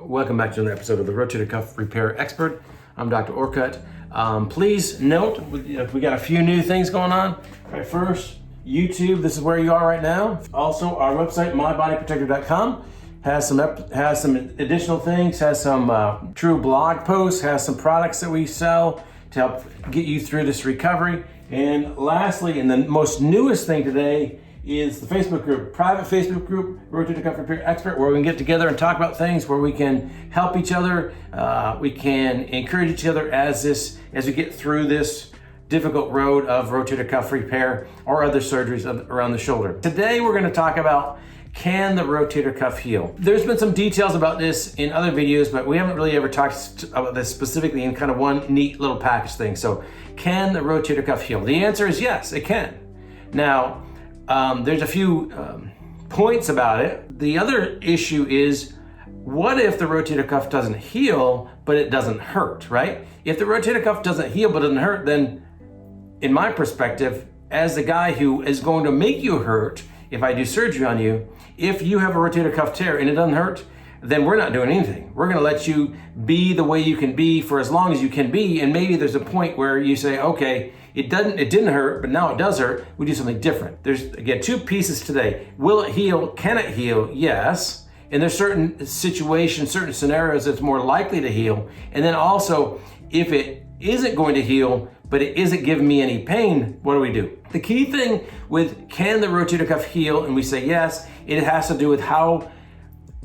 Welcome back to another episode of the Rotator Cuff Repair Expert. I'm Dr. Orcutt. Please note, we got a few new things going on. Right, first, YouTube, this is where you are right now. Also, our website, mybodyprotector.com, has some additional things, has some true blog posts, has some products that we sell to help get you through this recovery. And lastly, and the most newest thing today, is the Facebook group, private Facebook group, Rotator Cuff Repair Expert, where we can get together and talk about things, where we can help each other, we can encourage each other as we get through this difficult road of rotator cuff repair or other surgeries around the shoulder. Today we're going to talk about, can the rotator cuff heal? There's been some details about this in other videos, but we haven't really ever talked about this specifically in kind of one neat little package thing. So, can the rotator cuff heal? The answer is yes, it can. Now, there's a few points about it. The other issue is, what if the rotator cuff doesn't heal, but it doesn't hurt, right? If the rotator cuff doesn't heal, but doesn't hurt, then in my perspective, as the guy who is going to make you hurt, if I do surgery on you, if you have a rotator cuff tear and it doesn't hurt, then we're not doing anything. We're gonna let you be the way you can be for as long as you can be, and maybe there's a point where you say, okay, it didn't hurt, but now it does hurt. We do something different. There's, again, two pieces today. Will it heal? Can it heal? Yes. And there's certain situations, certain scenarios that's more likely to heal. And then also, if it isn't going to heal, but it isn't giving me any pain, what do we do? The key thing with, can the rotator cuff heal? And we say yes, it has to do with how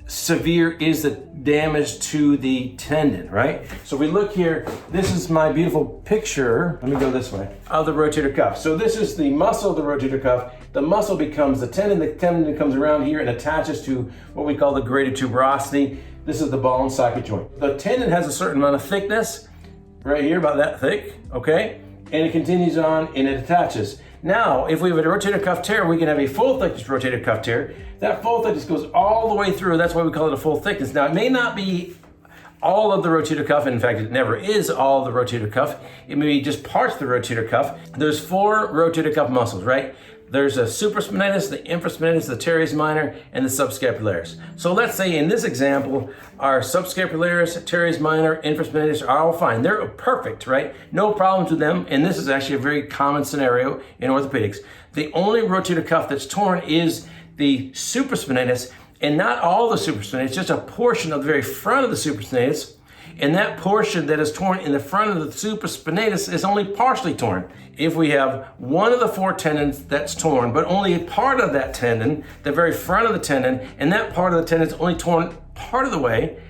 severe is the damage to the tendon, right? So we look here, this is my beautiful picture, let me go this way, of the rotator cuff. So this is the muscle of the rotator cuff. The muscle becomes the tendon comes around here and attaches to what we call the greater tuberosity. This is the ball and socket joint. The tendon has a certain amount of thickness, right here, about that thick, okay? And it continues on and it attaches. Now, if we have a rotator cuff tear, we can have a full thickness rotator cuff tear. That full thickness goes all the way through. That's why we call it a full thickness. Now, it may not be all of the rotator cuff. In fact, it never is all of the rotator cuff. It may be just parts of the rotator cuff. There's 4 rotator cuff muscles, right? There's a supraspinatus, the infraspinatus, the teres minor, and the subscapularis. So let's say in this example, our subscapularis, teres minor, infraspinatus are all fine. They're perfect, right? No problems with them. And this is actually a very common scenario in orthopedics. The only rotator cuff that's torn is the supraspinatus, and not all the supraspinatus, just a portion of the very front of the supraspinatus. And that portion that is torn in the front of the supraspinatus is only partially torn. If we have one of the 4 tendons that's torn, but only a part of that tendon, the very front of the tendon, and that part of the tendon is only torn part of the way,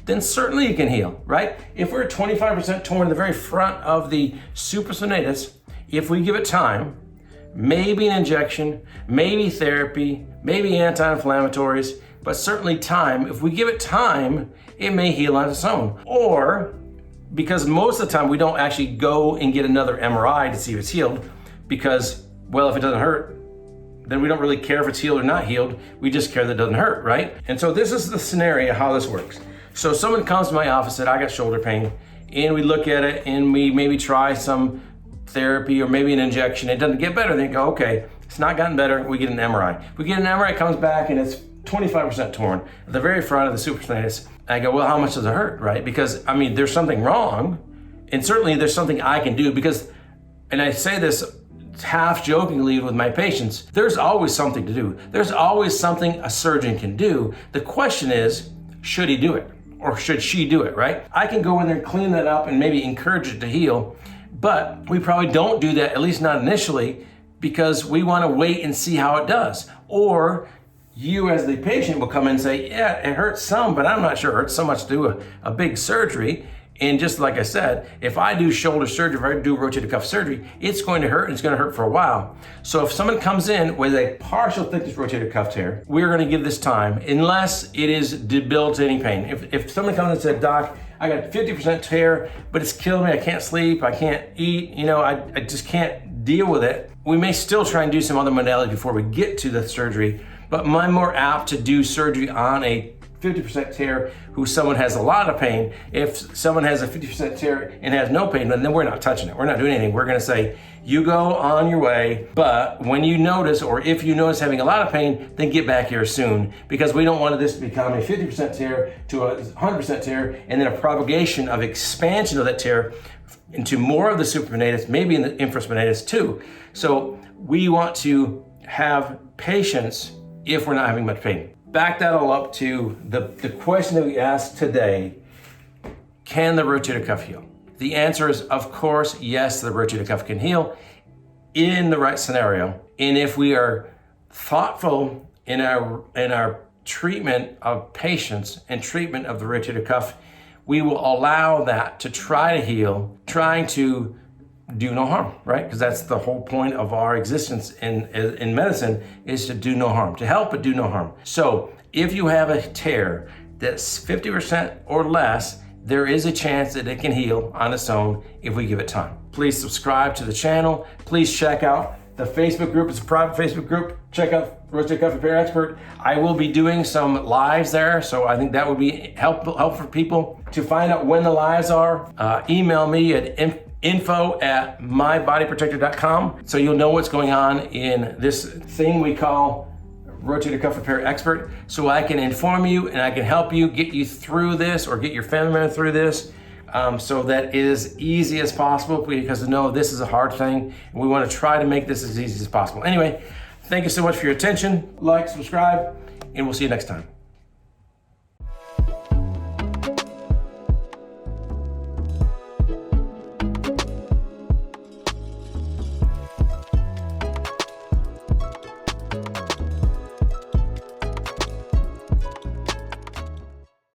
then certainly it can heal, right? If we're 25% torn in the very front of the supraspinatus, if we give it time, maybe an injection, maybe therapy, maybe anti-inflammatories, but certainly time. If we give it time, it may heal on its own. Or, because most of the time we don't actually go and get another MRI to see if it's healed, because, well, if it doesn't hurt, then we don't really care if it's healed or not healed. We just care that it doesn't hurt, right? And so this is the scenario how this works. So someone comes to my office and said, I got shoulder pain, and we look at it and we maybe try some therapy or maybe an injection. It doesn't get better. They go, okay, it's not gotten better. We get an MRI. We get an MRI, it comes back and it's 25% torn at the very front of the supraspinatus. I go, well, how much does it hurt, right? Because, I mean, there's something wrong, and certainly there's something I can do because, and I say this half jokingly with my patients, there's always something to do. There's always something a surgeon can do. The question is, should he do it? Or should she do it, right? I can go in there and clean that up and maybe encourage it to heal, but we probably don't do that, at least not initially, because we want to wait and see how it does. Or you as the patient will come in and say, yeah, it hurts some, but I'm not sure it hurts so much to do a big surgery. And just like I said, if I do shoulder surgery, if I do rotator cuff surgery, it's going to hurt, and it's going to hurt for a while. So if someone comes in with a partial thickness rotator cuff tear, we're going to give this time unless it is debilitating pain. If someone comes and said, Doc, I got 50% tear, but it's killing me, I can't sleep, I can't eat, I just can't deal with it, we may still try and do some other modality before we get to the surgery. But I'm more apt to do surgery on a 50% tear who someone has a lot of pain. If someone has a 50% tear and has no pain, then we're not touching it. We're not doing anything. We're gonna say, you go on your way, but when you notice, or if you notice having a lot of pain, then get back here soon, because we don't want this to become a 50% tear to a 100% tear, and then a propagation of expansion of that tear into more of the supraspinatus, maybe in the infraspinatus too. So we want to have patience if we're not having much pain. Back that all up to the question that we asked today: can the rotator cuff heal? The answer is, of course, yes, the rotator cuff can heal in the right scenario. And if we are thoughtful in our treatment of patients and treatment of the rotator cuff, we will allow that to try to heal, trying to do no harm, right? Because that's the whole point of our existence in medicine, is to do no harm, to help but do no harm. So if you have a tear that's 50% or less, there is a chance that it can heal on its own if we give it time. Please subscribe to the channel. Please check out the Facebook group. It's a private Facebook group. Check out Rotator Cuff Repair Expert. I will be doing some lives there, so I think that would be helpful for people. To find out when the lives are, email me at info@mybodyprotector.com, so you'll know what's going on in this thing we call Rotator Cuff Repair Expert, so I can inform you and I can help you, get you through this, or get your family member through this, so that it is easy as possible, because no, this is a hard thing, and we want to try to make this as easy as possible. Anyway, thank you so much for your attention. Like, subscribe, and we'll see you next time.